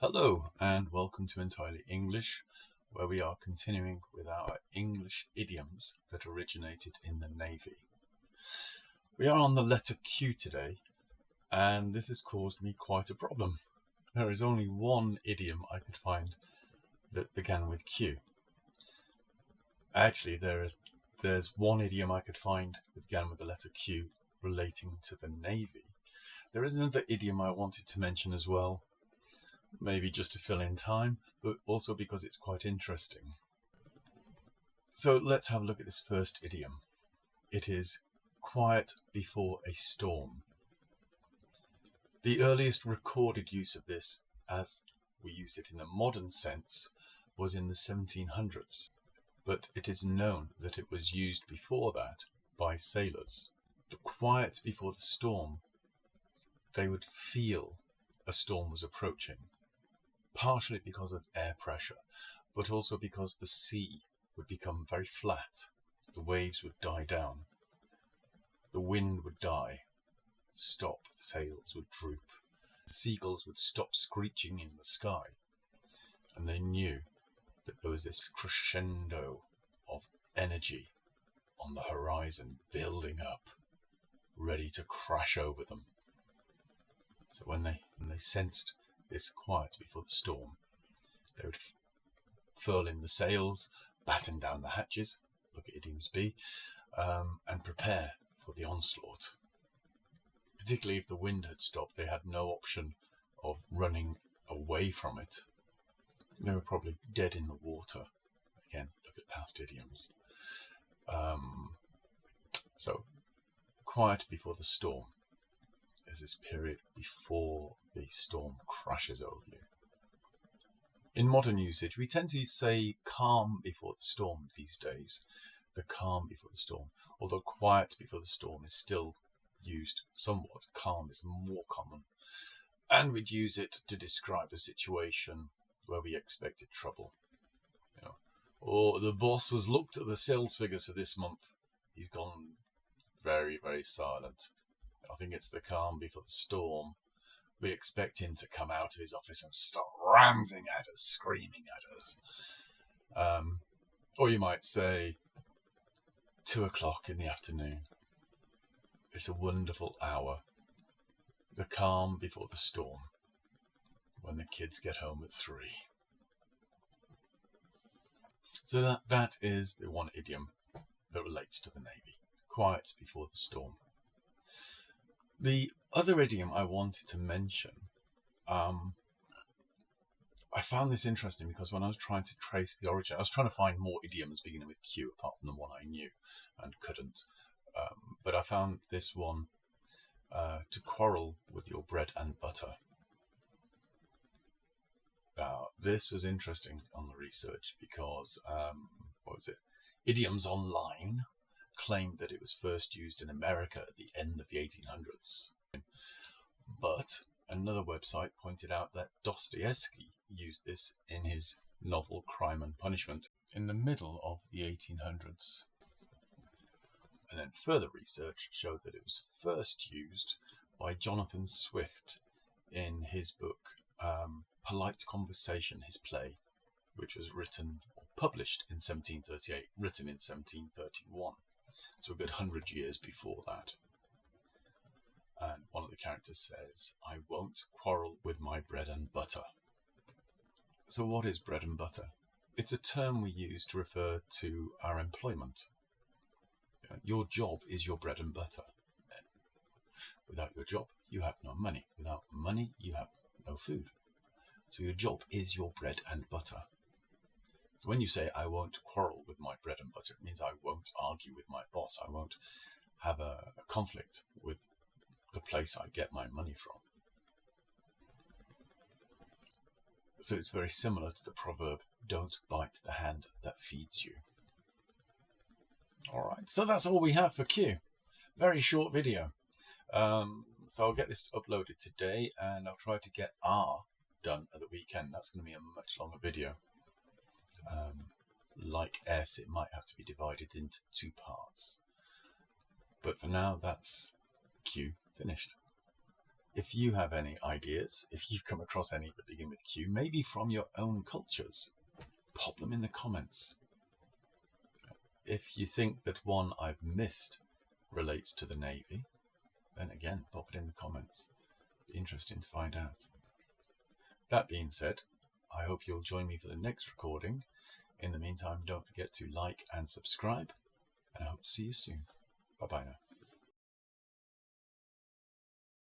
Hello and welcome to Entirely English, where we are continuing with our English idioms that originated in the Navy. We are on the letter Q today, and this has caused me quite a problem. There is only one idiom I could find that began with Q. Actually, there's one idiom I could find that began with the letter Q relating to the Navy. There is another idiom I wanted to mention as well, maybe just to fill in time, but also because it's quite interesting. So let's have a look at this first idiom. It is quiet before a storm. The earliest recorded use of this, as we use it in the modern sense, was in the 1700s, but it is known that it was used before that by sailors. The quiet before the storm, they would feel a storm was approaching, partially because of air pressure, but also because the sea would become very flat, the waves would die down, the wind would die, stop, the sails would droop, the seagulls would stop screeching in the sky, and they knew that there was this crescendo of energy on the horizon building up, ready to crash over them. So when they sensed this quiet before the storm, they would furl in the sails, batten down the hatches, look at idioms B, and prepare for the onslaught. Particularly if the wind had stopped, they had no option of running away from it. They were probably dead in the water. Again, look at past idioms. So, quiet before the storm is this period before the storm crashes over you. In modern usage, we tend to say calm before the storm these days. The calm before the storm. Although quiet before the storm is still used somewhat, calm is more common. And we'd use it to describe a situation where we expected trouble. Or the boss has looked at the sales figures for this month. He's gone very, very silent. I think it's the calm before the storm. We expect him to come out of his office and start ranting at us, screaming at us. Or you might say 2:00 in the afternoon. It's a wonderful hour. The calm before the storm. When the kids get home at 3. So that is the one idiom that relates to the Navy. Quiet before the storm. The other idiom I wanted to mention, I found this interesting because when I was trying to trace the origin, I was trying to find more idioms beginning with Q apart from the one I knew and couldn't. But I found this one, to quarrel with your bread and butter. Now, this was interesting on the research because, Idioms Online claimed that it was first used in America at the end of the 1800s. But another website pointed out that Dostoevsky used this in his novel Crime and Punishment in the middle of the 1800s. And then further research showed that it was first used by Jonathan Swift in his book Polite Conversation, his play, which was written or published in 1738, written in 1731. So a good 100 years before that. And one of the characters says, "I won't quarrel with my bread and butter." So what is bread and butter? It's a term we use to refer to our employment. Your job is your bread and butter. Without your job, you have no money. Without money, you have no food. So your job is your bread and butter. So when you say, "I won't quarrel with my bread and butter," it means I won't argue with my boss. I won't have a conflict with the place I get my money from. So it's very similar to the proverb, "Don't bite the hand that feeds you." Alright, so that's all we have for Q. Very short video. So I'll get this uploaded today and I'll try to get R done at the weekend. That's going to be a much longer video. Like S, it might have to be divided into 2 parts. But for now, that's Q finished. if you have any ideas, if you've come across any that begin with Q, maybe from your own cultures, pop them in the comments. If you think that one I've missed relates to the Navy, then again, pop it in the comments. Be interesting to find out. That being said, I hope you'll join me for the next recording. In the meantime, don't forget to like and subscribe, and I hope to see you soon. Bye-bye now.